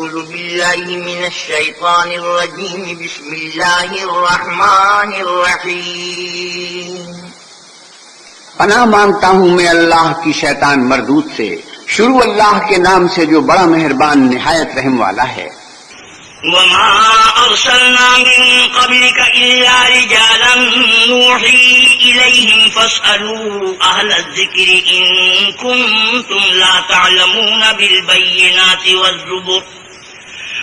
أعوذ بالله من الشيطان الرجيم بسم الله الرحمن الرحيم پناہ مانگتا ہوں میں اللہ کی شیطان مردود سے، شروع اللہ کے نام سے جو بڑا مہربان نہایت رحم والا ہے۔ وما أرسلنا من قبلك إلا رجالا نوحي إليهم فاسألوا أهل الذكر إن كنتم لا تعلمون بالبينات والزبر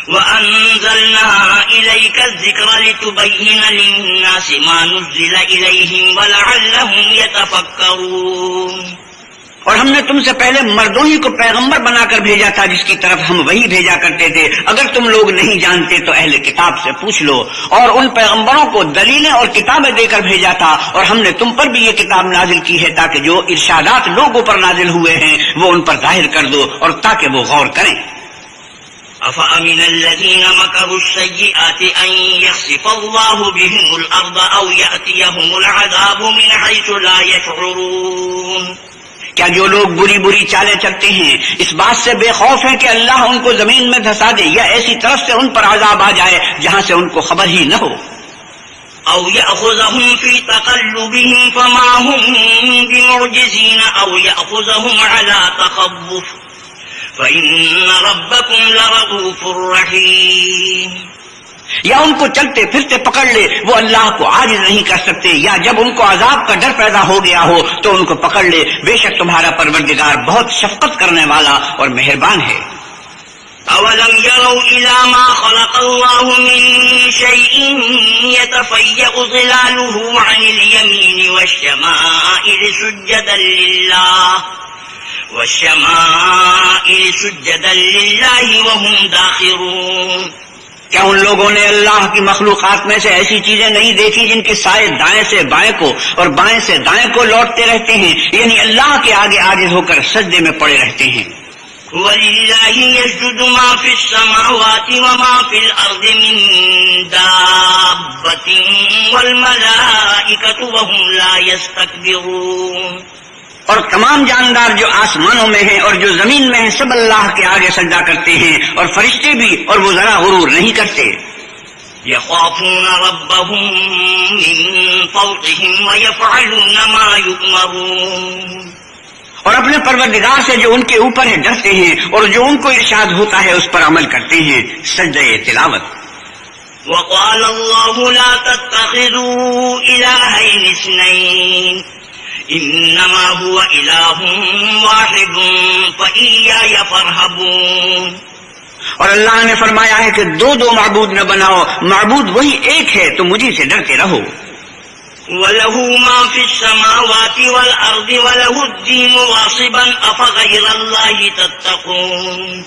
وأنزلنا إليك الذكر لتبين للناس ما نزل إليهم ولعلهم يتفكرون۔ اور ہم نے تم سے پہلے مردوں ہی کو پیغمبر بنا کر بھیجا تھا جس کی طرف ہم وہی بھیجا کرتے تھے۔ اگر تم لوگ نہیں جانتے تو اہل کتاب سے پوچھ لو، اور ان پیغمبروں کو دلیلیں اور کتابیں دے کر بھیجا تھا، اور ہم نے تم پر بھی یہ کتاب نازل کی ہے تاکہ جو ارشادات لوگوں پر نازل ہوئے ہیں وہ ان پر ظاہر کر دو اور تاکہ وہ غور کریں۔ أفأمن الذين مكروا السيئات أن يخسف الله بهم الأرض أو يأتيهم العذاب من حيث لا يشعرون۔ کیا جو لوگ بری بری چالیں چلتے ہیں اس بات سے بے خوف ہیں کہ اللہ ان کو زمین میں دھسا دے، یا ایسی طرف سے ان پر عذاب آ جائے جہاں سے ان کو خبر ہی نہ ہو؟ أو يأخذهم في تقلبهم فما هم بمعجزين أو يأخذهم على تخبف فإن ربكم لرؤوف رحيم۔ یا ان کو چلتے پھرتے پکڑ لے، وہ اللہ کو عاجز نہیں کر سکتے، یا جب ان کو عذاب کا ڈر پیدا ہو گیا ہو تو ان کو پکڑ لے، بے شک تمہارا پروردگار بہت شفقت کرنے والا اور مہربان ہے۔ أولم يروا إلى ما خلق الله من شيء يتفيأ ظلاله عن اليمين والشمائل سجدا لله وهم داخرون۔ کیا ان لوگوں نے اللہ کی مخلوقات میں سے ایسی چیزیں نہیں دیکھی جن کے سائے دائیں سے بائیں کو اور بائیں سے دائیں کو لوٹتے رہتے ہیں، یعنی اللہ کے آگے عاجز ہو کر سجدے میں پڑے رہتے ہیں۔ وَلِلَّهِ يَسْجُدُ مَا فِي السَّمَاوَاتِ وَمَا فِي الْأَرْضِ مِن دَابَّةٍ وَالْمَلَائِكَةُ وَهُمْ لَا يَسْتَكْبِرُونَ۔ اور تمام جاندار جو آسمانوں میں ہیں اور جو زمین میں ہیں سب اللہ کے آگے سجدہ کرتے ہیں، اور فرشتے بھی، اور وہ ذرا غرور نہیں کرتے۔ يَخَافُونَ رَبَّهُم مِّن فَوْقِهِمْ وَيَفْعَلُونَ مَا يُؤْمَرُونَ۔ اور اپنے پروردگار سے جو ان کے اوپر ہے ڈرتے ہیں، اور جو ان کو ارشاد ہوتا ہے اس پر عمل کرتے ہیں۔ سجدہ تلاوت۔ وَقَالَ اللَّهُ لَا تَتَّخِذُوا إِلَٰهَيْنِ اثْنَيْنِ إِنَّمَا هُوَ إِلَٰهٌ وَاحِدٌ فَإِيَّايَ فَارْهَبُونِ۔ اور اللہ نے فرمایا ہے کہ دو معبود نہ بناؤ، معبود وہی ایک ہے تو مجھے سے ڈرتے رہو۔ وَلَهُ مَا فِي السَّمَاوَاتِ وَالْأَرْضِ وَلَهُ الدِّينُ وَاصِبًا أَفَغَيْرَ اللَّهِ تَتَّقُونَ۔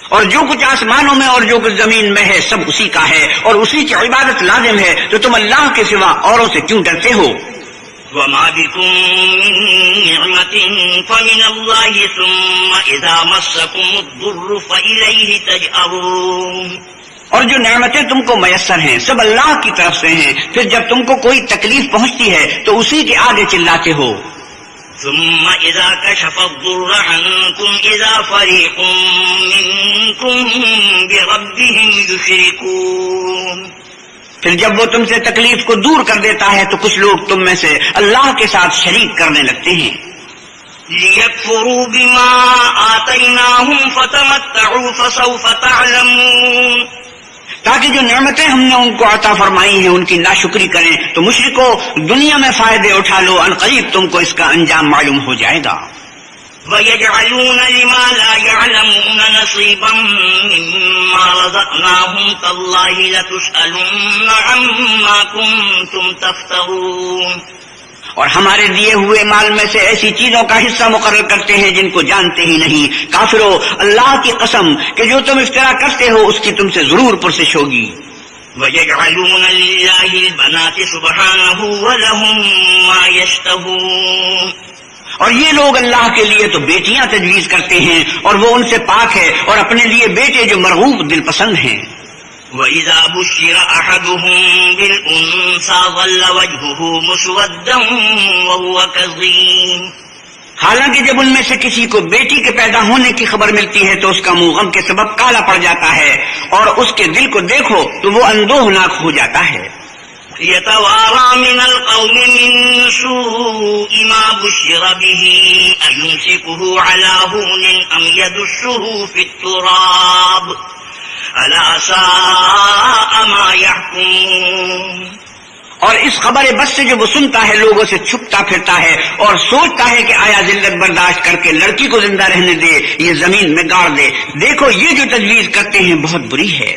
اور جو کچھ آسمانوں میں اور جو کچھ زمین میں ہے سب اسی کا ہے، اور اسی کی عبادت لازم ہے، تو تم اللہ کے سوا اوروں سے کیوں ڈرتے ہو؟ وَمَا بِكُم مِّن نِّعْمَةٍ فَمِنَ اللَّهِ ثُمَّ إِذَا مَسَّكُمُ الضُّرُّ فَإِلَيْهِ تَجْأَرُونَ۔ اور جو نعمتیں تم کو میسر ہیں سب اللہ کی طرف سے ہیں، پھر جب تم کو کوئی تکلیف پہنچتی ہے تو اسی کے آگے چلاتے ہو۔ ثم إذا كشف الضر عنكم إذا فريق منكم بربهم يشركون۔ پھر جب وہ تم سے تکلیف کو دور کر دیتا ہے تو کچھ لوگ تم میں سے اللہ کے ساتھ شریک کرنے لگتے ہیں۔ لِيَكْفُرُوا بِمَا آتَيْنَاهُمْ فَتَمَتَّعُوا فَسَوْفَ تَعْلَمُونَ۔ تاکہ جو نعمتیں ہم نے ان کو عطا فرمائی ہیں ان کی ناشکری کریں، تو مشرکو دنیا میں فائدے اٹھا لو، عنقریب تم کو اس کا انجام معلوم ہو جائے گا۔ وَيَجْعَلُونَ لِمَا لَا يَعْلَمُونَ نَصِيبًا مِّمَّا رَزَقْنَاهُمْ تَاللَّهِ لَتُسْأَلُنَّ عَمَّا كُنتُمْ تَفْتَرُونَ۔ اور ہمارے دیے ہوئے مال میں سے ایسی چیزوں کا حصہ مقرر کرتے ہیں جن کو جانتے ہی نہیں۔ کافرو، اللہ کی قسم کہ جو تم افطرا کرتے ہو اس کی تم سے ضرور پرسش ہوگی۔ وَيَجْعَلُونَ لِلَّهِ الْبَنَاتِ سُبْحَانَهُ وَلَهُم مَّا يَشْتَهُونَ۔ اور یہ لوگ اللہ کے لیے تو بیٹیاں تجویز کرتے ہیں اور وہ ان سے پاک ہے، اور اپنے لیے بیٹے جو مرغوب دل پسند ہیں۔ وَإِذَا بُشِّرَ أَحَدُهُم بِالْأُنثَىٰ ظَلَّ وَجْهُهُ مُسْوَدًّا وَهُوَ كَظِيمٌ۔ حالانکہ جب ان میں سے کسی کو بیٹی کے پیدا ہونے کی خبر ملتی ہے تو اس کا منہ غم کے سبب کالا پڑ جاتا ہے، اور اس کے دل کو دیکھو تو وہ اندوہناک ہو جاتا ہے۔ يتوارى من القوم من سوء ما بشر به أيمسكه على هون أم يدسه في التراب ألا ساء ما يحكمون۔ اور اس خبر بس سے جو وہ سنتا ہے لوگوں سے چھپتا پھرتا ہے اور سوچتا ہے کہ آیا ذلت برداشت کر کے لڑکی کو زندہ رہنے دے، یہ زمین میں گاڑ دے۔ دیکھو یہ جو تجویز کرتے ہیں بہت بری ہے۔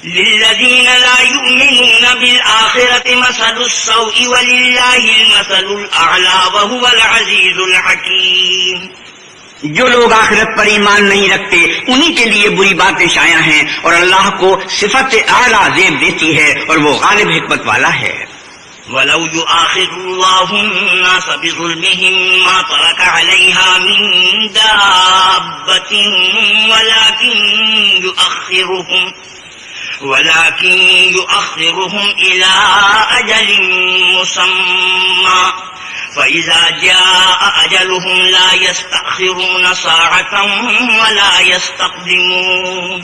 للذین لا یؤمنون بالآخرة مثل السوء وللہ المثل الأعلی وهو العزیز الحکیم۔ جو لوگ آخرت پر ایمان نہیں رکھتے انہی کے لیے بری باتیں شائع ہیں، اور اللہ کو صفت اعلیٰ زیب دیتی ہے اور وہ غالب حکمت والا ہے۔ وَلَوْ يُؤَاخِذُ اللَّهُ النَّاسَ بِظُلْمِهِمْ مَا تَرَكَ عَلَيْهَا مِن دَابَّةٍ ولكن يؤخرهم إلى أجل مسمى فإذا جاء أجلهم لا يستأخرون ساعة ولا يستقدمون۔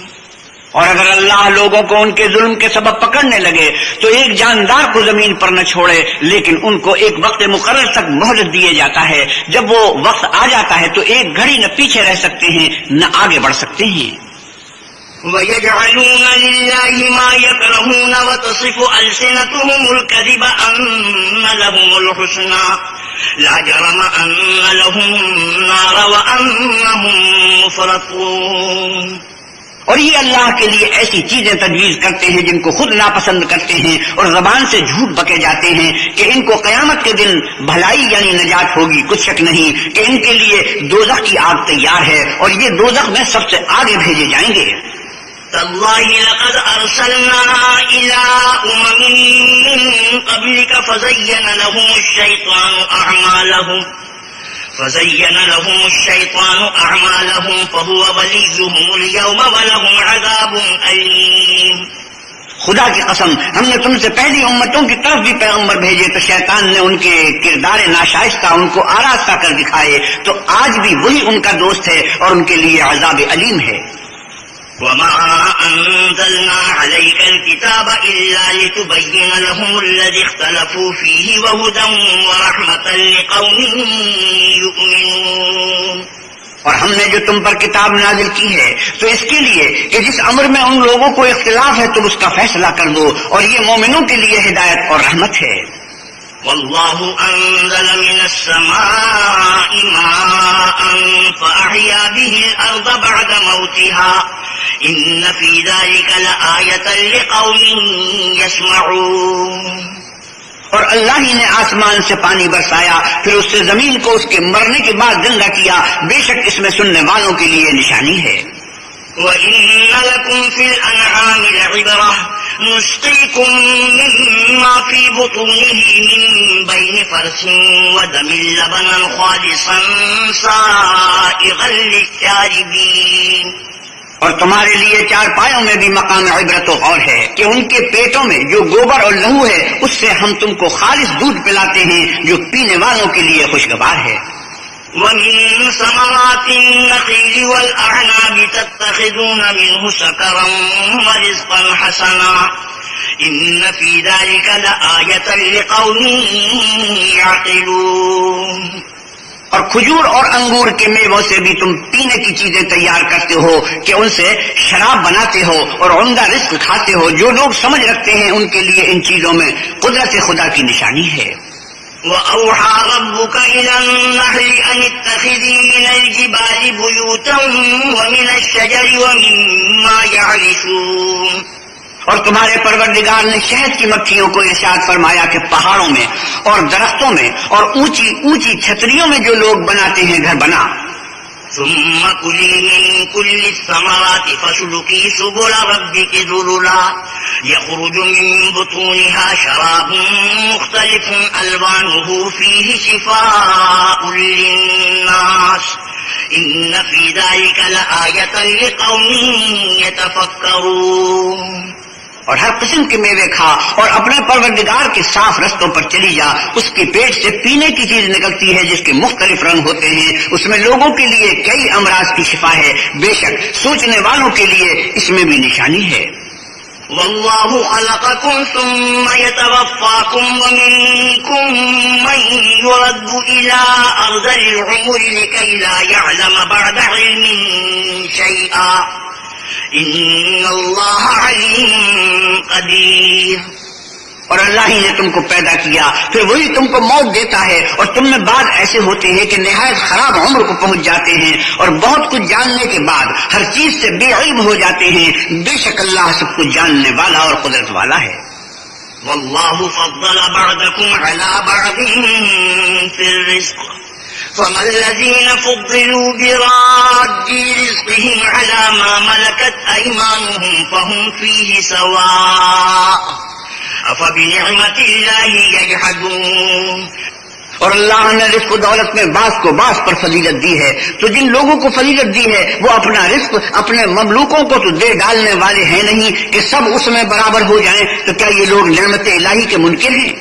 اور اگر اللہ لوگوں کو ان کے ظلم کے سبب پکڑنے لگے تو ایک جاندار کو زمین پر نہ چھوڑے، لیکن ان کو ایک وقت مقرر تک مہلت دیے جاتا ہے۔ جب وہ وقت آ جاتا ہے تو ایک گھڑی نہ پیچھے رہ سکتے ہیں نہ آگے بڑھ سکتے ہیں۔ وَيَجْعَلُونَ لِلَّهِ مَا يَكْرَهُونَ وَتَصِفُ أَلْسِنَتُهُمُ الْكَذِبَ أَنَّ لَهُمُ الْحُسْنَى لَا جَرَمَ أَنَّ لَهُمُ النَّارَ وَأَنَّهُمْ مُفْرَطُونَ۔ اور یہ اللہ کے لیے ایسی چیزیں تجویز کرتے ہیں جن کو خود ناپسند کرتے ہیں، اور زبان سے جھوٹ بکے جاتے ہیں کہ ان کو قیامت کے دن بھلائی یعنی نجات ہوگی۔ کچھ شک نہیں کہ ان کے لیے دوزخ کی آگ تیار ہے، اور یہ دوزخ میں سب سے آگے بھیجے جائیں گے۔ تاللہ لقد ارسلنا الى من قبلك فزين لهم الشيطان اعمالهم فهو وليهم اليوم ولهم عذاب اليم۔ خدا کی قسم ہم نے تم سے پہلی امتوں کی طرف بھی پیغمبر بھیجے تو شیطان نے ان کے کردار ناشائستہ ان کو آراستہ کر دکھائے، تو آج بھی وہی ان کا دوست ہے اور ان کے لیے عذاب علیم ہے۔ وما أنزلنا عليك الكتاب إلا لتبين لهم الذي اختلفوا فيه وهدى ورحمة لقوم يؤمنون۔ اور ہم نے جو تم پر کتاب نازل کی ہے تو اس کے لیے کہ جس امر میں ان لوگوں کو اختلاف ہے تم اس کا فیصلہ کر دو، اور یہ مومنوں کے لیے ہدایت اور رحمت ہے۔ والله أنزل من السماء ماء فأحيا به الأرض بعد موتها إن في ذلك لآية لقوم يسمعون۔ اور اللہ ہی نے آسمان سے پانی برسایا، پھر اس سے زمین کو اس کے مرنے کے بعد زندہ کیا، بے شک اس میں سننے والوں کے لیے نشانی ہے۔ وَإِنَّ لَكُمْ فِي الْأَنْعَامِ لَعِبْرَةً نُسْقِيكُم مِّمَّا فِي بُطُونِهِ مِن بَيْنِ فَرْثٍ وَدَمٍ لَبَنًا خَالِصًا سَائِغًا لِّلشَّارِبِينَ۔ اور تمہارے لیے چار پایوں میں بھی مقام عبرت و غور ہے کہ ان کے پیٹوں میں جو گوبر اور لہو ہے اس سے ہم تم کو خالص دودھ پلاتے ہیں جو پینے والوں کے لیے خوشگوار ہے۔ وَمِن ثَمَرَاتِ النَّخِيلِ وَالْأَعْنَابِ تَتَّخِذُونَ مِنْهُ سَكَرًا وَرِزْقًا حَسَنًا إِنَّ فِي ذَلِكَ لَآيَةً لِقَوْمٍ يَعْقِلُونَ۔ اور کھجور اور انگور کے میووں سے بھی تم پینے کی چیزیں تیار کرتے ہو کہ ان سے شراب بناتے ہو اور عمدہ رزق کھاتے ہو۔ جو لوگ سمجھ رکھتے ہیں ان کے لیے ان چیزوں میں قدرت خدا کی نشانی ہے۔ وَأَوْحَى رَبُّكَ إِلَى النَّحْلِ أَنِ اتَّخِذِي مِنَ الْجِبَالِ بُيُوتًا وَمِنَ الشَّجَرِ وَمِمَّا يَعْرِشُونَ۔ اور تمہارے پروردگار نے شہد کی مکھیوں کو ارشاد فرمایا کہ پہاڑوں میں اور درختوں میں اور اونچی اونچی چھتریوں میں جو لوگ بناتے ہیں گھر بنا۔ ثم كلي من كل الثمرات فاسلكي سبل ربك ذللا يخرج من بطونها شراب مختلف ألوانه فيه شفاء للناس إن في ذلك لآية لقوم يتفكرون۔ اور ہر قسم کے میوے کھا اور اپنے پروردگار کے صاف رستوں پر چلی جا. اس کے پیٹ سے پینے کی چیز نکلتی ہے جس کے مختلف رنگ ہوتے ہیں. اس میں لوگوں کے لیے کئی امراض کی شفا ہے. بے شک سوچنے والوں کے لیے اس میں بھی نشانی ہے. والله خلقكم ثم يتوفاكم ومنكم من يرد إلى أرذل العمر لكي لا يعلم بعد علم شيئا إن الله عليم قدير. اور اللہ ہی نے تم کو پیدا کیا پھر وہی تم کو موت دیتا ہے. اور تم میں بعض ایسے ہوتے ہیں کہ نہایت خراب عمر کو پہنچ جاتے ہیں اور بہت کچھ جاننے کے بعد ہر چیز سے بے علم ہو جاتے ہیں. بے شک اللہ سب کچھ جاننے والا اور قدرت والا ہے. والله فضل بعضكم على بعض في الرزق فما الذين فضلوا براد رزقهم على ما ملكت أيمانهم فهم فيه سواء أفبنعمة الله يجحدون. اور اللہ نے رزق و دولت میں بعض کو بعض پر فضیلت دی ہے تو جن لوگوں کو فضیلت دی ہے وہ اپنا رزق اپنے مملوکوں کو تو دے ڈالنے والے ہیں نہیں کہ سب اس میں برابر ہو جائیں. تو کیا یہ لوگ نعمت الہی کے منکر ہیں؟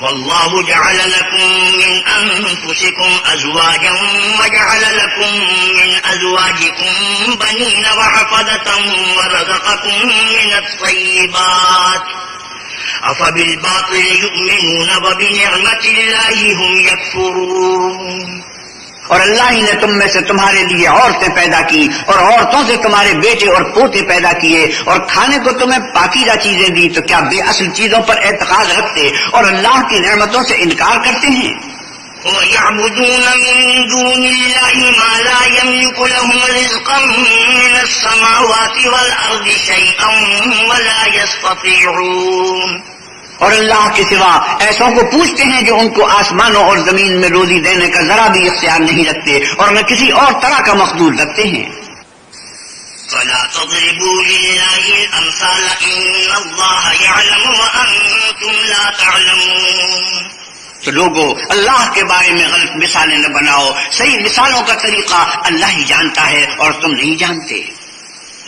والله جعل لكم من أنفسكم أزواجا وجعل لكم من أزواجكم بنين وحفدة ورزقكم من الطيبات أفبالباطل يؤمنون وبنعمة الله هم يكفرون. اور اللہ ہی نے تم میں سے تمہارے لیے عورتیں پیدا کی اور عورتوں سے تمہارے بیٹے اور پوتے پیدا کیے اور کھانے کو تمہیں پاکیزہ چیزیں دی. تو کیا بے اصل چیزوں پر اعتقاد رکھتے اور اللہ کی نعمتوں سے انکار کرتے ہیں؟ وَيَعْبُدُونَ مِن دُونِ اللَّهِ مَا لَا يَمْلِكُ لَهُمْ رِزْقًا مِّنَ السَّمَاوَاتِ وَالْأَرْضِ شَيْئًا وَلَا يَسْتَطِيعُونَ. اور اللہ کے سوا ایسوں کو پوچھتے ہیں جو ان کو آسمانوں اور زمین میں روزی دینے کا ذرا بھی اختیار نہیں رکھتے اور نہ کسی اور طرح کا مقدور رکھتے ہیں. فلا تضربوا لله الأمثال إن الله يعلم وأنتم لا تعلمون. تو لوگوں اللہ کے بارے میں غلط مثالیں نہ بناؤ. صحیح مثالوں کا طریقہ اللہ ہی جانتا ہے اور تم نہیں جانتے.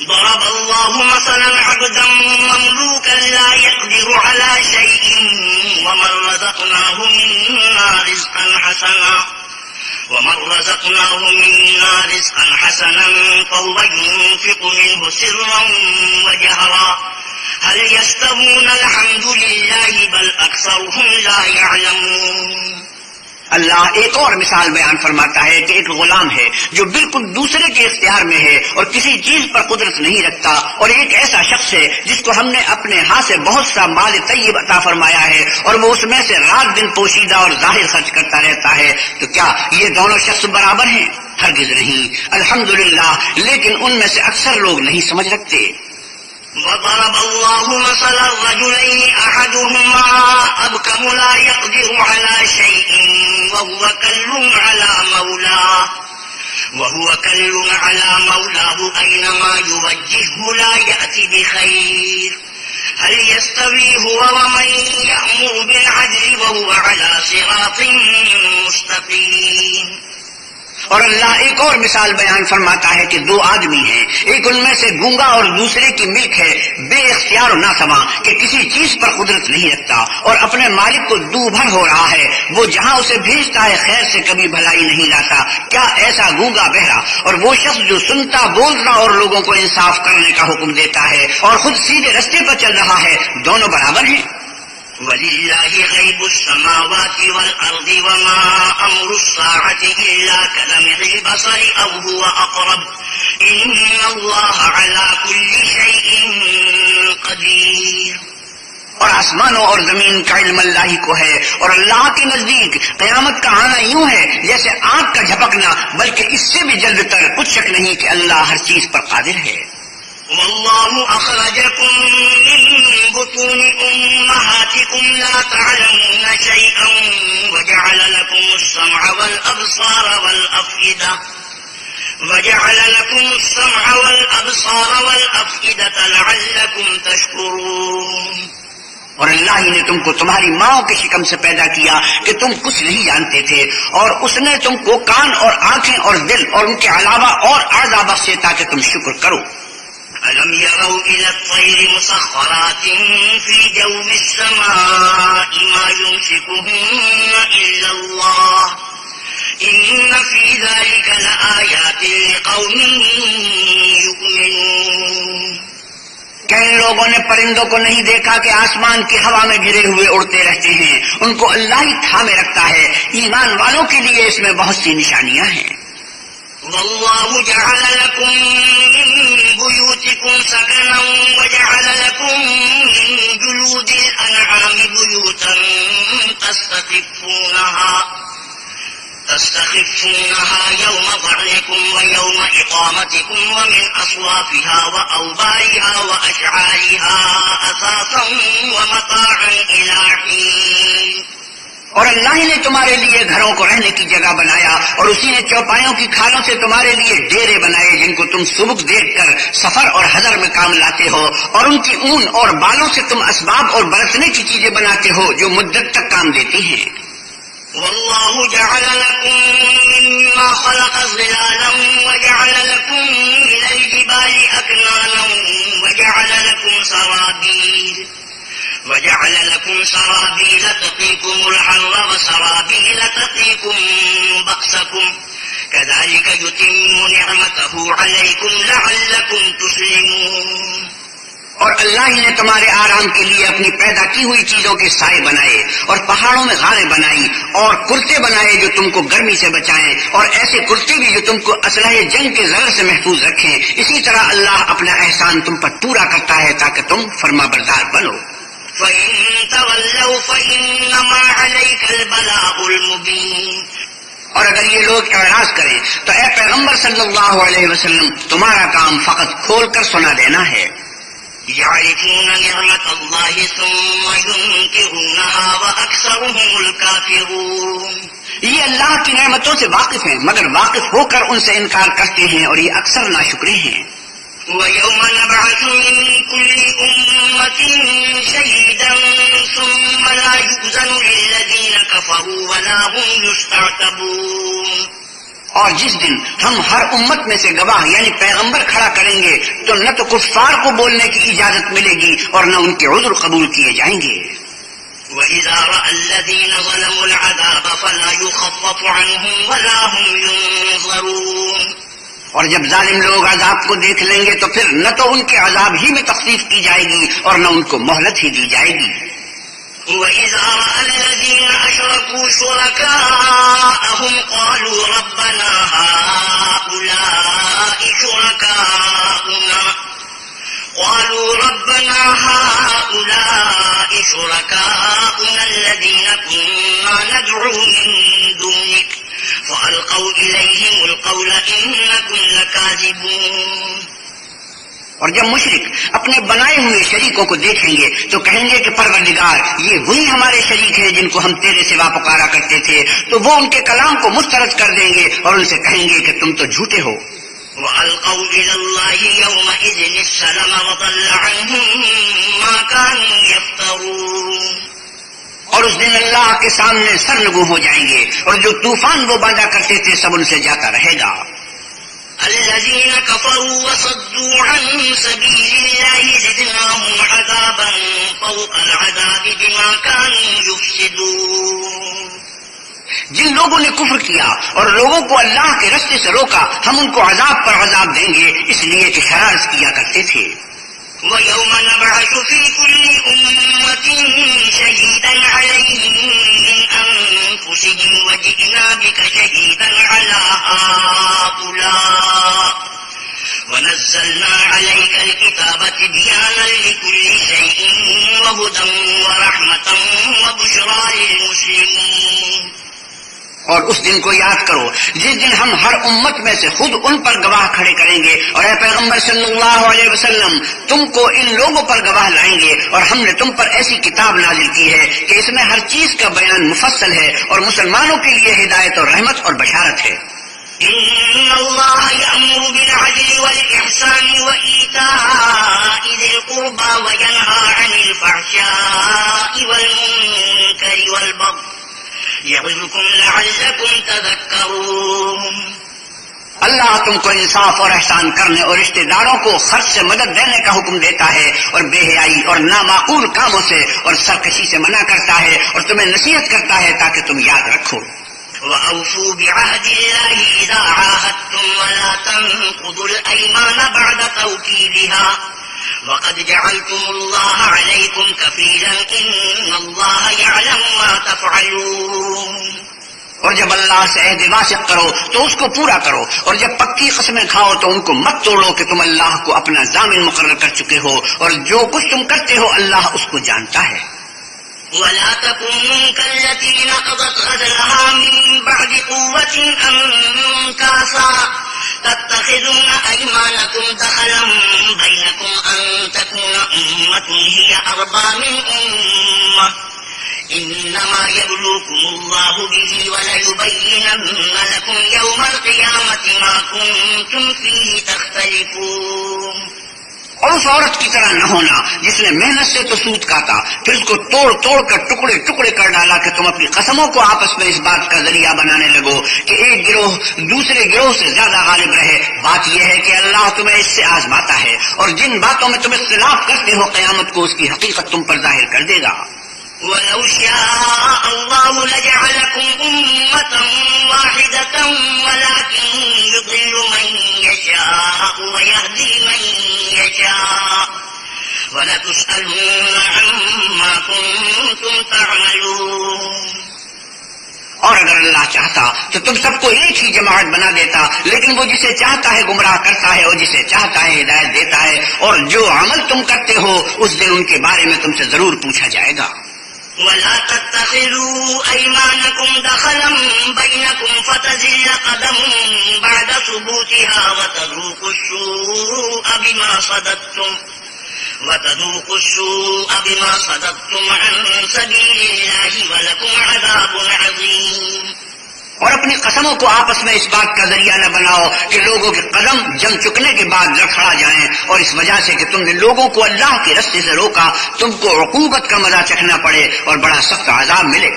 ضرب الله مثلا عبدا مملوكا لا يقدر على شيء ومن رزقناه منا رزقا حسنا فهو ينفق منه سرا وجهرا هل يستوون الحمد لله بل أكثرهم لا يعلمون. اللہ ایک اور مثال بیان فرماتا ہے کہ ایک غلام ہے جو بالکل دوسرے کے اختیار میں ہے اور کسی چیز پر قدرت نہیں رکھتا اور ایک ایسا شخص ہے جس کو ہم نے اپنے ہاتھ سے بہت سا مال طیب عطا فرمایا ہے اور وہ اس میں سے رات دن پوشیدہ اور ظاہر خرچ کرتا رہتا ہے. تو کیا یہ دونوں شخص برابر ہیں؟ ہرگز نہیں. الحمدللہ لیکن ان میں سے اکثر لوگ نہیں سمجھ رکھتے. وضرب الله مثلا الرجلين أحدهما أبكم لا يقدر على شيء وهو كل على مولاه أينما يوجهه لا يأتي بخير هل يستوي هو ومن يأمر بالعدل وهو على صراط مستقيم. اور اللہ ایک اور مثال بیان فرماتا ہے کہ دو آدمی ہیں ایک ان میں سے گونگا اور دوسرے کی ملک ہے بے اختیار و ناسما کہ کسی چیز پر قدرت نہیں رکھتا اور اپنے مالک کو دو بھر ہو رہا ہے. وہ جہاں اسے بھیجتا ہے خیر سے کبھی بھلائی نہیں لاتا. کیا ایسا گونگا بہرا اور وہ شخص جو سنتا بولتا اور لوگوں کو انصاف کرنے کا حکم دیتا ہے اور خود سیدھے رستے پر چل رہا ہے دونوں برابر ہیں؟ وَلِلَّهِ غَيْبُ السَّمَاوَاتِ وَالْأَرْضِ وَمَا أَمْرُ السَّاعَةِ إِلَّا كَلَمْحِ الْبَصَرِ أَوْ هُوَ أَقْرَبُ إِنَّ اللَّهَ عَلَى كُلِّ شَيْءٍ قَدِيرٌ. اور آسمانوں اور زمین کا علم اللہ ہی کو ہے اور اللہ کے نزدیک قیامت کا آنا یوں ہے جیسے آنکھ کا جھپکنا بلکہ اس سے بھی جلد تر. کچھ شک نہیں کہ اللہ ہر چیز پر قادر ہے. والله أخرجكم من بطون أمهاتكم لا تعلمون شيئا وجعل لكم السمع والأفئدة لعلكم تشكرون. اور اللہ ہی نے تم کو تمہاری ماں کے شکم سے پیدا کیا کہ تم کچھ نہیں جانتے تھے اور اس نے تم کو کان اور آنکھیں اور دل اور ان کے علاوہ اور اعضاء بخشے تاکہ تم شکر کرو. ألم يروا إلى الطير مسخرات في جو السماء ما يمسكهن إلا الله إن في ذلك لآيات لقوم يؤمنون. کیا ان لوگوں نے پرندوں کو نہیں دیکھا کہ آسمان کی ہوا میں گھرے ہوئے اڑتے رہتے ہیں؟ ان کو اللہ ہی تھامے رکھتا ہے. ایمان والوں کے لیے اس میں بہت سی نشانیاں ہیں. والله جعل لكم من بيوتكم سكنا وجعل لكم من جلود الأنعام بيوتا تستخفونها يوم ظعنكم ويوم إقامتكم ومن أصوافها وأوبارها وأشعارها أثاثا ومتاعا إلى حين. اور اللہ ہی نے تمہارے لیے گھروں کو رہنے کی جگہ بنایا اور اسی نے چوپایوں کی کھالوں سے تمہارے لیے ڈیرے بنائے جن کو تم سبک دیکھ کر سفر اور حضر میں کام لاتے ہو، اور ان کی اون اور بالوں سے تم اسباب اور برتنے کی چیزیں بناتے ہو جو مدت تک کام دیتی ہیں. والله جعل لكم مما خلق ظلالا وجعل لكم من الجبال أكنانا وجعل لكم سرابيل تقيكم الحر وسرابيل تقيكم بأسكم كذلك يتم نعمته عليكم لعلكم تسلمون. اور اللہ ہی نے تمہارے آرام کے لیے اپنی پیدا کی ہوئی چیزوں کے سائے بنائے اور پہاڑوں میں غاریں بنائی اور کرتے بنائے جو تم کو گرمی سے بچائیں، اور ایسے کرتے بھی جو تم کو اسلحہ جنگ کے ضرر سے محفوظ رکھیں. اسی طرح اللہ اپنا احسان تم پر پورا کرتا ہے تاکہ تم فرما بردار بنو. فَإِن تَوَلَّوْا فَإِنَّمَا عَلَيْكَ الْبَلَاغُ الْمُبِينُ. اور اگر یہ لوگ اعراض کریں تو اے پیغمبر صلی اللہ علیہ وسلم تمہارا کام فقط کھول کر سنا دینا ہے. يعرفون نعمة الله ثم ينكرونها وأكثرهم الكافرون. یہ اللہ کی نعمتوں سے واقف ہیں مگر واقف ہو کر ان سے انکار کرتے ہیں اور یہ اکثر ناشکرے ہیں. وَيَوْمَ نَبْعَثُ مِن كُلِّ أُمَّةٍ شَهِيدًا ثُمَّ لَا يُؤْذَنُ لِلَّذِينَ كَفَرُوا وَلَا هُمْ يُسْتَعْتَبُونَ. اور جس دن ہم ہر امت میں سے گواہ یعنی پیغمبر کھڑا کریں گے تو نہ تو کفار کو بولنے کی اجازت ملے گی اور نہ ان کے عذر قبول کیے جائیں گے. وَإِذَا رَأَى الَّذِينَ ظَلَمُوا الْعَذَابَ فَلَا يُخَفَّفُ عَنْهُمْ وَلَا هُمْ يُنظَرُونَ. اور جب ظالم لوگ عذاب کو دیکھ لیں گے تو پھر نہ تو ان کے عذاب ہی میں تخفیف کی جائے گی اور نہ ان کو مہلت ہی دی جائے گی. وَإِذَا رَأَى الَّذِينَ أَشْرَكُوا شُرَكَاءَهُمْ قَالُوا رَبَّنَا هَؤُلَاءِ شُرَكَاؤُنَا الَّذِينَ كُنَّا نَدْعُو مِن دُونِكَ فَأَلْقَوْا إِلَيْهِمُ الْقَوْلَ إِنَّكُمْ لَكَاذِبُونَ. اور جب مشرک اپنے بنائے ہوئے شریکوں کو دیکھیں گے تو کہیں گے کہ پروردگار یہ وہی ہمارے شریک ہیں جن کو ہم تیرے سوا پکارا کرتے تھے. تو وہ ان کے کلام کو مسترد کر دیں گے اور ان سے کہیں گے کہ تم تو جھوٹے ہو. وَأَلْقَوْا إِلَى اللَّهِ يَوْمَئِذٍ السَّلَمَ وَضَلَّ عَنْهُمْ مَا كَانُوا يَفْتَرُونَ. اور اس دن اللہ کے سامنے سرنگو ہو جائیں گے اور جو طوفان وہ باندھا کرتے تھے سب ان سے جاتا رہے گا. الذين كفروا وصدوا عن سبيل الله زدناهم عذابا فوق العذاب بما كانوا يفسدون. جن لوگوں نے کفر کیا اور لوگوں کو اللہ کے رستے سے روکا ہم ان کو عذاب پر عذاب دیں گے اس لیے کہ شرارت کیا کرتے تھے. وَيَوْمَ نَبْعَثُ فِي كُلِّ أُمَّةٍ شَهِيدًا عَلَيْهِمْ مِنْ أَنفُسِهِمْ وَجِئْنَا بِكَ شَهِيدًا عَلَى هَؤُلَاءِ وَنَزَّلْنَا عَلَيْكَ الْكِتَابَ تِبْيَانًا لِكُلِّ شَيْءٍ وَهُدًى وَرَحْمَةً وَبُشْرَى لِلْمُسْلِمِينَ. اور اس دن کو یاد کرو جس دن ہم ہر امت میں سے خود ان پر گواہ کھڑے کریں گے اور اے پیغمبر صلی اللہ علیہ وسلم تم کو ان لوگوں پر گواہ لائیں گے اور ہم نے تم پر ایسی کتاب نازل کی ہے کہ اس میں ہر چیز کا بیان مفصل ہے اور مسلمانوں کے لیے ہدایت اور رحمت اور بشارت ہے. إن الله يأمر بالعدل والإحسان وإيتاء ذي القربى وينهى عن الفحشاء والمنكر والبغي يعظكم لعلكم تذكرون. اللہ تم کو انصاف اور احسان کرنے اور رشتہ داروں کو خرچ سے مدد دینے کا حکم دیتا ہے، اور بے حیائی اور نامعقول کاموں سے اور سرکشی سے منع کرتا ہے، اور تمہیں نصیحت کرتا ہے تاکہ تم یاد رکھو۔ وَأَوْفُوا بِعَهْدِ اللَّهِ إِذَا عَاهَدتُّمْ وَلَا تَنقُضُوا الْأَيْمَانَ بَعْدَ تَوْكِيدِهَا وَقَدْ جَعَلْتُمُ اللَّهَ عَلَيْكُمْ كَفِيلًا إِنَّ اللَّهَ يَعْلَمُ مَا تَفْعَلُونَ۔ اور جب اللہ سے عہد واثق کرو تو اس کو پورا کرو، اور جب پکی قسمیں کھاؤ تو ان کو مت توڑو کہ تم اللہ کو اپنا ضامن مقرر کر چکے ہو، اور جو کچھ تم کرتے ہو اللہ اس کو جانتا ہے۔ وَلَا تَكُونُوا كَالَّتِي نَقَضَتْ غَزْلَهَا مِن بَعْدِ قُوَّةٍ أَنكَاثًا تَتَّخِذُونَ أَيْمَانَكُمْ دَخَلًا بَيْنَكُمْ أَن تَكُونَ أُمَّةٌ هِيَ أَرْبَىٰ مِنْ أُمَّةٍ إِنَّمَا يَبْلُوكُمُ اللَّهُ بِهِ وَلَيُبَيِّنَنَّ لَكُمْ يَوْمَ الْقِيَامَةِ مَا كُنتُمْ فِيهِ تَخْتَلِفُونَ۔ اور اس عورت کی طرح نہ ہونا جس نے محنت سے تو سود کاٹا، پھر اس کو توڑ توڑ کر ٹکڑے ٹکڑے کر ڈالا کہ تم اپنی قسموں کو آپس میں اس بات کا ذریعہ بنانے لگو کہ ایک گروہ دوسرے گروہ سے زیادہ غالب رہے۔ بات یہ ہے کہ اللہ تمہیں اس سے آزماتا ہے، اور جن باتوں میں تم اختلاف کرتے ہو قیامت کو اس کی حقیقت تم پر ظاہر کر دے گا۔ وَلَوْ شَاءَ اللَّهُ لَجَعَلَكُمْ أُمَّةً وَاحِدَةً وَلَكِن يُضِلُّ مَن يَشَاءُ وَيَهْدِي مَن يَشَاءُ وَلَتُسْأَلُنَّ عَمَّا كُنتُمْ تَعْمَلُونَ۔ اور اگر اللہ چاہتا تو تم سب کو ایک ہی جماعت بنا دیتا، لیکن وہ جسے چاہتا ہے گمراہ کرتا ہے اور جسے چاہتا ہے ہدایت دیتا ہے، اور جو عمل تم کرتے ہو اس دن ان کے بارے میں تم سے ضرور پوچھا جائے گا۔ وَلَا تَتَّخِذُوا أَيْمَانَكُمْ دَخَلًا بَيْنَكُمْ فَتَزِلَّ قَدَمٌ بَعْدَ ثُبُوتِهَا وَتَذُوقُوا السُّوءَ بِمَا صَدَدتُّمْ عَن سَبِيلِ اللَّهِ وَلَكُمْ عَذَابٌ عَظِيمٌ۔ اور اپنی قسموں کو آپس میں اس بات کا ذریعہ نہ بناؤ کہ لوگوں کے قدم جم چکنے کے بعد لڑکھڑا جائیں، اور اس وجہ سے کہ تم نے لوگوں کو اللہ کے رستے سے روکا تم کو عقوبت کا مزہ چکھنا پڑے اور بڑا سخت عذاب ملے۔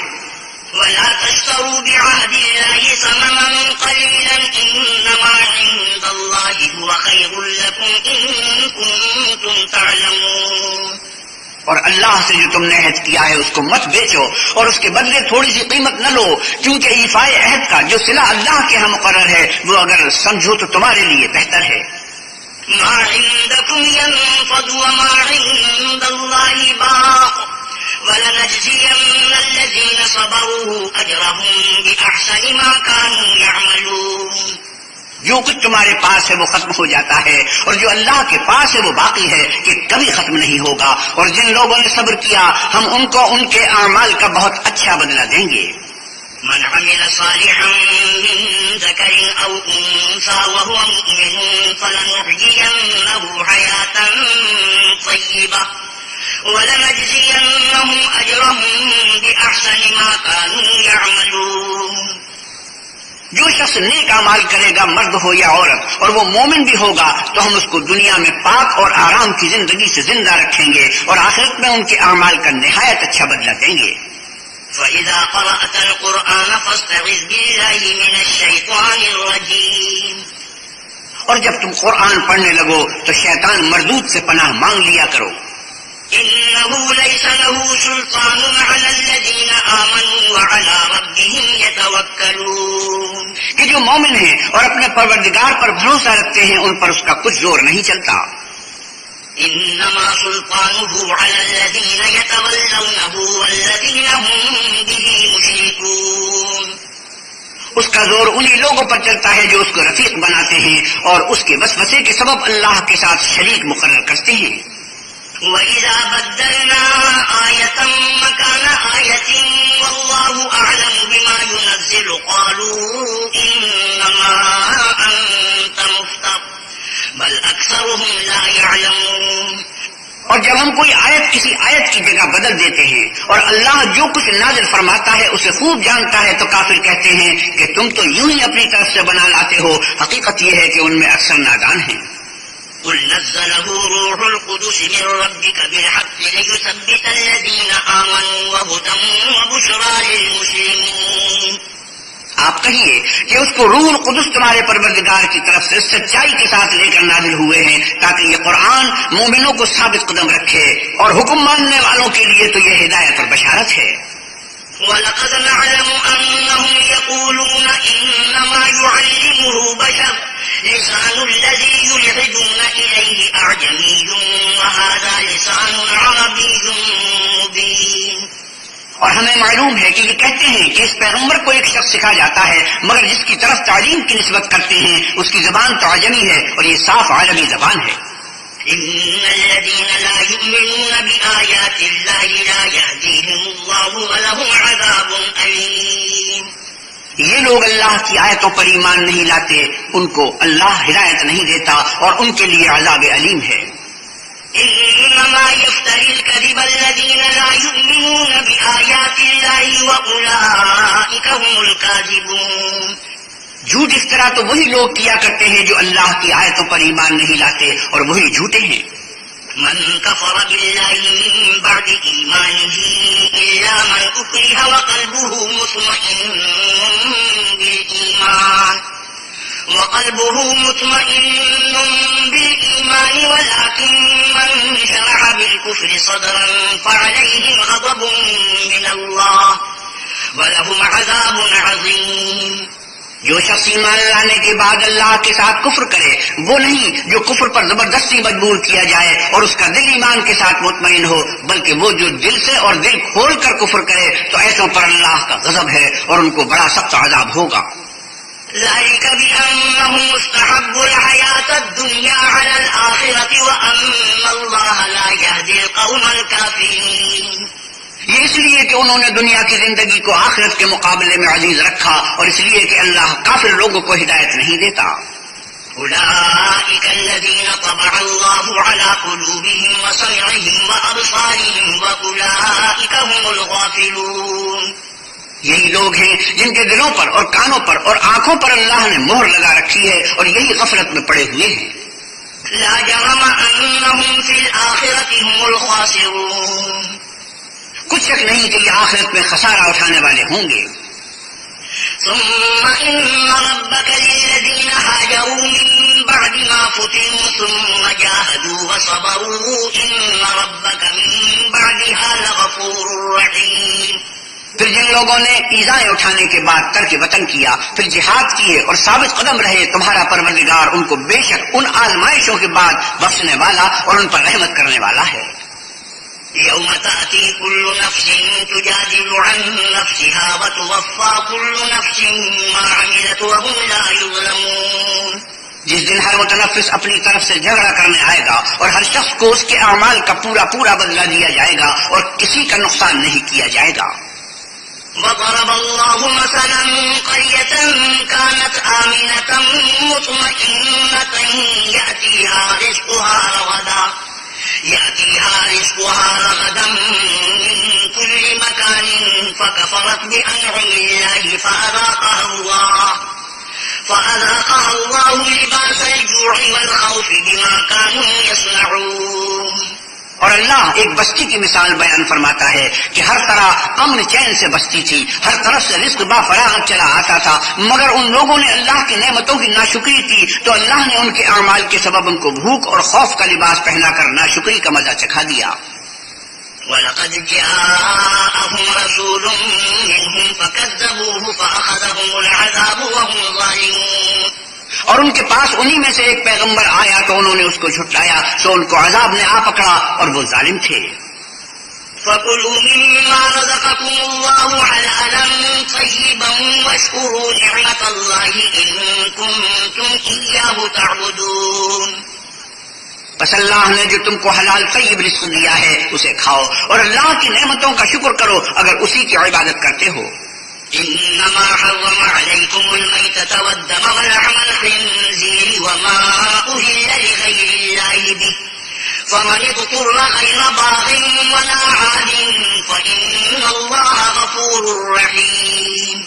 وَلَا تَشْتَرُوا بِعَهْدِ اللَّهِ ثَمَنًا قَلِيلًا إِنَّمَا عِندَ اللَّهِ هُوَ خَيْرٌ لَكُمْ إِن كُنتُمْ تَعْلَمُونَ۔ اور اللہ سے جو تم نے عہد کیا ہے اس کو مت بیچو، اور اس کے بدلے تھوڑی سی قیمت نہ لو، کیونکہ ایفائے عہد کا جو صلہ اللہ کے ہاں مقرر ہے وہ اگر سمجھو تو تمہارے لیے بہتر ہے۔ ما عندكم ينفد وما عند الله باق وَلَنَجْزِيَنَّ الَّذِينَ صَبَرُوا أَجْرَهُمْ بِأَحْسَنِ مَا كَانُوا يَعْمَلُونَ۔ جو کچھ تمہارے پاس ہے وہ ختم ہو جاتا ہے، اور جو اللہ کے پاس ہے وہ باقی ہے کہ کبھی ختم نہیں ہوگا، اور جن لوگوں نے صبر کیا ہم ان کو ان کے اعمال کا بہت اچھا بدلہ دیں گے۔ من عمل صالحا من ذكر أو أنثى وهو مؤمن فلنحيينه حياة طيبة ولنجزينهم أجرهم بأحسن ما كانوا يعملون۔ جو شخص نیک اعمال کرے گا مرد ہو یا عورت اور وہ مومن بھی ہوگا تو ہم اس کو دنیا میں پاک اور آرام کی زندگی سے زندہ رکھیں گے، اور آخرت میں ان کے اعمال کا نہایت اچھا بدلہ دیں گے۔ فَإِذَا قَرَأْتَ الْقُرْآنَ فَاسْتَعِذْ بِاللَّهِ مِنَ الشَّيْطَانِ الرَّجِيمِ۔ اور جب تم قرآن پڑھنے لگو تو شیطان مردود سے پناہ مانگ لیا کرو۔ إِنَّهُ لَيْسَ لَهُ سُلْطَانٌ عَلَى الَّذِينَ آمَنُوا وَعَلَى رَبِّهِمْ يَتَوَكَّلُونَ۔ کہ جو مومن ہیں اور اپنے پروردگار پر بھروسہ رکھتے ہیں ان پر اس کا کچھ زور نہیں چلتا۔ إِنَّمَا سُلْطَانُهُ عَلَى الَّذِينَ يَتَوَلَّوْنَهُ وَالَّذِينَ هُمْ بِهِ مُشْرِكُونَ۔ اس کا زور انہی لوگوں پر چلتا ہے جو اس کو رفیق بناتے ہیں اور اس کے وسوسے کے سبب اللہ کے ساتھ شریک مقرر کرتے ہیں۔ وَإِذَا بَدَّلْنَا آيَةً مَّكَانَ آيَةٍ وَاللَّهُ أَعْلَمُ بِمَا يُنَزِّلُ قَالُوا إِنَّمَا أَنتَ مُفْتَرٍ بَلْ أَكْثَرُهُمْ لَا يَعْلَمُونَ۔ اور جب ہم کوئی آیت کسی آیت کی جگہ بدل دیتے ہیں اور اللہ جو کچھ نازل فرماتا ہے اسے خوب جانتا ہے تو کافر کہتے ہیں کہ تم تو یوں ہی اپنی طرف سے بنا لاتے ہو، حقیقت یہ ہے کہ ان میں اکثر نادان ہیں۔ قُلْ نَزَّلَهُ رُوحُ الْقُدُسِ مِنْ رَبِّكَ بِالْحَقِّ لِيُثَبِّتَ الَّذِينَ آمَنُوا وَهُدًى وَبُشْرَى لِلْمُسْلِمِينَ۔ آپ کہیے کہ اس کو روح القدس تمہارے پروردگار کی طرف سے سچائی کے ساتھ لے کر نازل ہوئے ہیں تاکہ یہ قرآن مومنوں کو ثابت قدم رکھے، اور حکم ماننے والوں کے لیے تو یہ ہدایت اور بشارت ہے۔ وَلَقَدْ نَعْلَمُ أَنَّهُمْ يَقُولُونَ إِنَّمَا يُعَلِّمُهُ بَشَرٌ لِسَانُ الَّذِي يُلْحِدُونَ إِلَيْهِ أَعْجَمِيٌّ وَهَذَا لِسَانٌ عَرَبِيٌّ مُبِينٌ۔ اور ہمیں معلوم ہے کہ یہ کہتے ہیں کہ اس پیغمبر کو ایک شخص سکھا جاتا ہے، مگر جس کی طرف تعلیم کی نسبت کرتے ہیں اس کی زبان تو عجمی ہے اور یہ صاف عربی زبان ہے۔ إن الذين لا يؤمنون بآيات الله لا يهديهم الله ولهم عذاب أليم۔ یہ لوگ اللہ کی آیتوں پر ایمان نہیں لاتے، ان کو اللہ ہدایت نہیں دیتا اور ان کے لیے عذاب علیم ہے۔ إنما يفتري الكذب الذين لا يؤمنون بآيات الله وأولئك هم الكاذبون۔ جھوٹ افطرا تو وہی لوگ کیا کرتے ہیں جو اللہ کی آیتوں پر ایمان نہیں لاتے، اور وہی جھوٹے ہیں۔ من كفر بالله من بعد إيمانه إلا من أكره وقلبه مطمئن بالإيمان ولكن من شرح بالكفر صدرا فعليهم غضب من الله ولهم عذاب عظيم۔ جو شخص ایمان لانے کے بعد اللہ کے ساتھ کفر کرے وہ نہیں جو کفر پر زبردستی مجبور کیا جائے اور اس کا دل ایمان کے ساتھ مطمئن ہو، بلکہ وہ جو دل سے اور دل کھول کر کفر کرے تو ایسوں پر اللہ کا غضب ہے اور ان کو بڑا سخت عذاب ہوگا۔ ذلك بأنهم استحبوا الحياة الدنيا على الآخرة وأن الله لا يهدي القوم الكافرين۔ یہ اس لیے کہ انہوں نے دنیا کی زندگی کو آخرت کے مقابلے میں عزیز رکھا، اور اس لیے کہ اللہ کافر لوگوں کو ہدایت نہیں دیتا۔ أولئك الذين طبع الله على قلوبهم وسمعهم وأبصارهم وأولئك هم الغافلون۔ یہی لوگ ہیں جن کے دلوں پر اور کانوں پر اور آنکھوں پر اللہ نے مہر لگا رکھی ہے، اور یہی غفلت میں پڑے ہوئے ہیں۔ لا جرم أنهم في الآخرة هم الخاسرون۔ کچھ شک نہیں کہ یہ آخرت میں خسارہ اٹھانے والے ہوں گے۔ ثم إن ربك للذين هاجروا من بعد ما فتنوا ثم جاهدوا وصبروا إن ربك من بعدها لغفور رحيم۔ پھر جن لوگوں نے ایذائیں اٹھانے کے بعد ترک وطن کیا، پھر جہاد کیے اور ثابت قدم رہے، تمہارا پروردگار ان کو بے شک ان آزمائشوں کے بعد بخشنے والا اور ان پر رحمت کرنے والا ہے۔ يوم تأتي كل نفس تجادل عن نفسها وتوفى كل نفس ما عملت وهم لا يظلمون۔ جس دن ہر متنفس اپنی طرف سے جھگڑا کرنے آئے گا اور ہر شخص کو اس کے اعمال کا پورا پورا بدلہ دیا جائے گا اور کسی کا نقصان نہیں کیا جائے گا۔ وضرب الله مثلا قرية كانت آمنة مطمئنة يأتيها رزقها رغدا من كل مكان فكفرت بأنعم الله فأذاقها الله لباس الجوع والخوف بما كانوا يصنعون۔ اور اللہ ایک بستی کی مثال بیان فرماتا ہے کہ ہر طرح امن چین سے بستی تھی، ہر طرف سے رزق با فراغت چلا آتا تھا، مگر ان لوگوں نے اللہ کی نعمتوں کی ناشکری کی تو اللہ نے ان کے اعمال کے سبب ان کو بھوک اور خوف کا لباس پہنا کر ناشکری کا مزہ چکھا دیا۔ وَلَقَدْ جَاءَهُمْ رَسُولٌ مِّنْهُمْ فَكَذَّبُوهُ فَأَخَذَهُمُ الْعَذَابُ وَهُمْ ظَالِمُونَ۔ اور ان کے پاس انہی میں سے ایک پیغمبر آیا تو انہوں نے اس کو جھٹلایا، تو ان کو عذاب نے آ پکڑا اور وہ ظالم تھے۔ فَكُلُوا مِمَّا رَزَقَكُمُ اللَّهُ حَلَالًا طَيِّبًا وَاشْكُرُوا نِعْمَةَ اللَّهِ إِن كُنتُمْ إِيَّاهُ تَعْبُدُونَ۔ بس اللہ نے جو تم کو حلال طیب رزق دیا ہے اسے کھاؤ اور اللہ کی نعمتوں کا شکر کرو اگر اسی کی عبادت کرتے ہو۔ إنما حرم عليكم الميتة والدم ولحم الخنزير وما أهل لغير الله به فمن اضطر غير باغ ولا عاد فإن الله غفور رحيم۔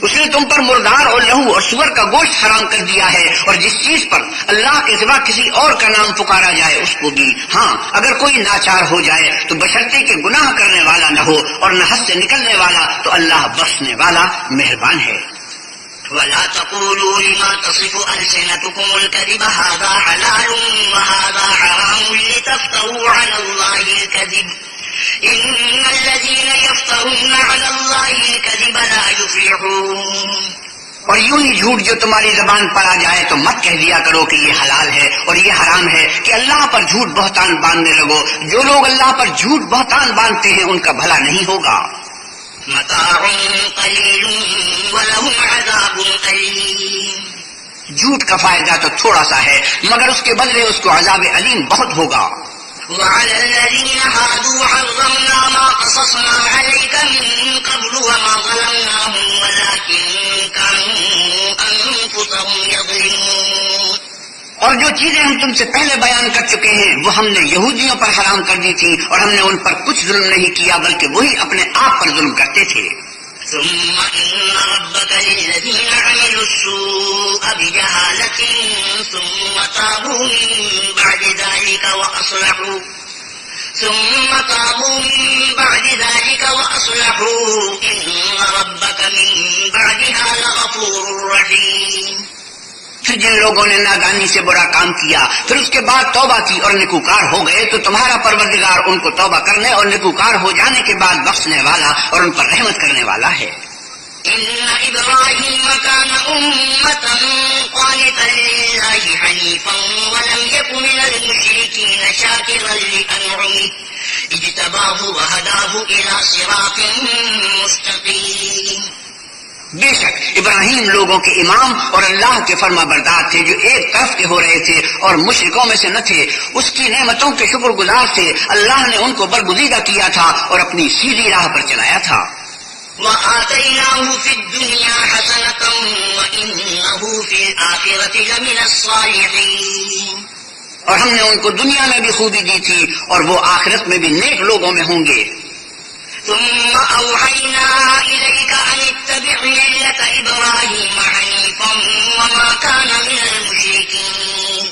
اس نے تم پر مردار اور لہو اور سور کا گوشت حرام کر دیا ہے، اور جس چیز پر اللہ کے سوا کسی اور کا نام پکارا جائے اس کو بھی، ہاں اگر کوئی ناچار ہو جائے تو بشرطے کہ گناہ کرنے والا نہ ہو اور نہ حد سے نکلنے والا، تو اللہ بخشنے والا مہربان ہے۔ ولا تقولوا لما تصف ألسنتكم الكذب هذا حلال وهذا حرام لتفتروا على الله الكذب إن الذين يفترون على الله الكذب لا يفلحون. اور یوں ہی جھوٹ جو تمہاری زبان پر آ جائے تو مت کہہ دیا کرو کہ یہ حلال ہے اور یہ حرام ہے کہ اللہ پر جھوٹ بہتان باندھنے لگو. جو لوگ اللہ پر جھوٹ بہتان باندھتے ہیں ان کا بھلا نہیں ہوگا. متاع قلیل ولہم عذاب علیم. جھوٹ کا فائدہ تو تھوڑا سا ہے مگر اس کے بدلے اس کو عذاب علیم بہت ہوگا. وعلى الذين هادوا حرمنا ما قصصنا عليك من قبل وما ظلمناهم ولكن كانوا أنفسهم يظلمون. اور جو چیزیں ہم تم سے پہلے بیان کر چکے ہیں وہ ہم نے یہودیوں پر حرام کر دی تھی اور ہم نے ان پر کچھ ظلم نہیں کیا بلکہ وہی اپنے آپ پر ظلم کرتے تھے. ثم إن ربك للذين عملوا السوء بجهالة ثم تابوا من بعد ذلك وأصلحوا إن ربك من بعدها لغفور رحيم. پھر جن لوگوں نے نادانی سے برا کام کیا پھر اس کے بعد توبہ کی اور نیکوکار ہو گئے تو تمہارا پروردگار ان کو توبہ کرنے اور نیکوکار ہو جانے کے بعد بخشنے والا اور ان پر رحمت کرنے والا ہے. إن إبراهيم كان أمة قانتا لله حنيفا ولم يك من المشركين شاكرا لأنعمه اجتباه وهداه إلى صراط مستقيم. بے شک ابراہیم لوگوں کے امام اور اللہ کے فرما بردار تھے جو ایک طرف کے ہو رہے تھے اور مشرکوں میں سے نہ تھے. اس کی نعمتوں کے شکر گزار تھے. اللہ نے ان کو برگزیدہ کیا تھا اور اپنی سیدھی راہ پر چلایا تھا. وآتيناه في الدنيا حسنة وإنه في الآخرة لمن الصالحين. اور ہم نے ان کو دنیا میں بھی خوبی دی تھی اور وہ آخرت میں بھی نیک لوگوں میں ہوں گے. ثم أوحينا إليك أن اتبع ملة إبراهيم حنيفا وما كان من المشركين.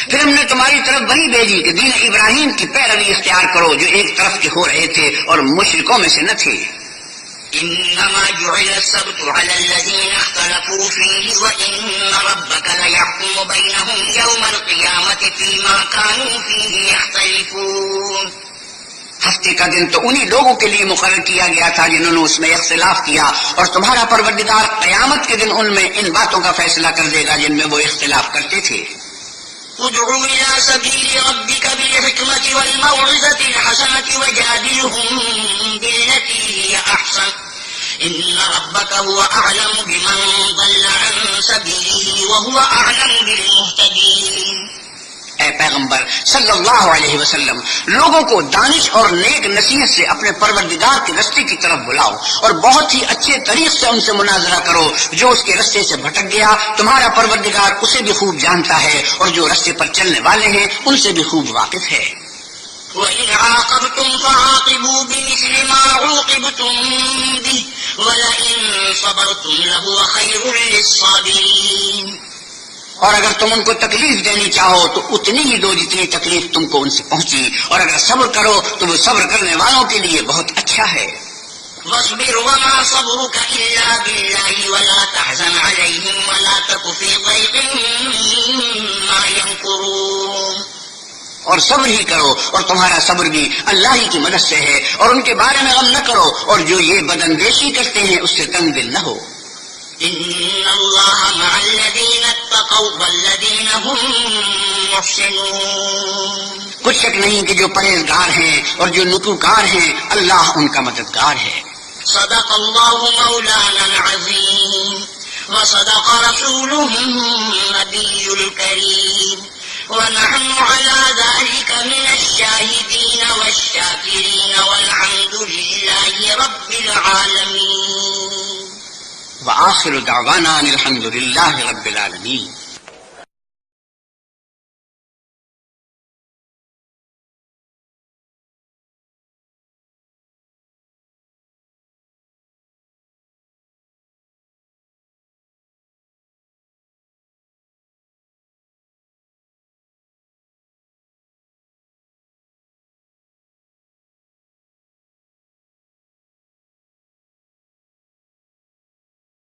پھر ہم نے تمہاری طرف وہی بھیجی کہ دین ابراہیم کی پیروی اختیار کرو جو ایک طرف کے ہو رہے تھے اور مشرکوں میں سے نہ تھے. إنما جعل السبت على الذين اختلفوا فيه وإن ربك ليحكم بينهم يوم القيامة فيما كانوا فيه يختلفون. ہفتے کا دن تو انہی لوگوں کے لیے مقرر کیا گیا تھا جنہوں نے اس میں اختلاف کیا اور تمہارا پروردگار قیامت کے دن ان میں ان باتوں کا فیصلہ کر دے گا جن میں وہ اختلاف کرتے تھے. ادعو إلى سبيل ربك بالحكمة والموعظة الحسنة وجادلهم بالتي هي أحسن إن ربك هو أعلم بمن ضل عن سبيله وهو أعلم بالمهتدين. اے پیغمبر صلی اللہ علیہ وسلم لوگوں کو دانش اور نیک نصیحت سے اپنے پروردگار کے رستے کی طرف بلاؤ اور بہت ہی اچھے طریق سے ان سے مناظرہ کرو. جو اس کے رستے سے بھٹک گیا تمہارا پروردگار اسے بھی خوب جانتا ہے اور جو رستے پر چلنے والے ہیں ان سے بھی خوب واقف ہے. وَإِنْ عَاقَبْتُمْ فَعَاقِبُوا بِمِثْلِ مَا عُوقِبْتُمْ بِهِ وَلَئِنْ صَبَرْتُمْ لَهُوَ خَيْرٌ لِلصَّابِرِينَ. اور اگر تم ان کو تکلیف دینی چاہو تو اتنی ہی دو جتنی تکلیف تم کو ان سے پہنچی اور اگر صبر کرو تو وہ صبر کرنے والوں کے لیے بہت اچھا ہے. واصبر وما صبرك إلا بالله ولا تحزن عليهم ولا تك في ضيق مما يمكرون. اور صبر ہی کرو اور تمہارا صبر بھی اللہ ہی کی مدد سے ہے اور ان کے بارے میں غم نہ کرو اور جو یہ بداندیشی کرتے ہیں اس سے تنگ دل نہ ہو. إن الله مع الذين اتقوا والذين هم محسنون. کچھ شک نہیں کہ جو پرہیزگار ہیں اور جو نیکوکار ہیں اللہ ان کا مددگار ہے. صدق الله مولانا العظيم وصدق رسوله النبي الكريم ونحن على ذلك من الشاهدين والشاكرين والحمد لله رب العالمين. وآخر دعوانا الحمد للہ رب العالمین.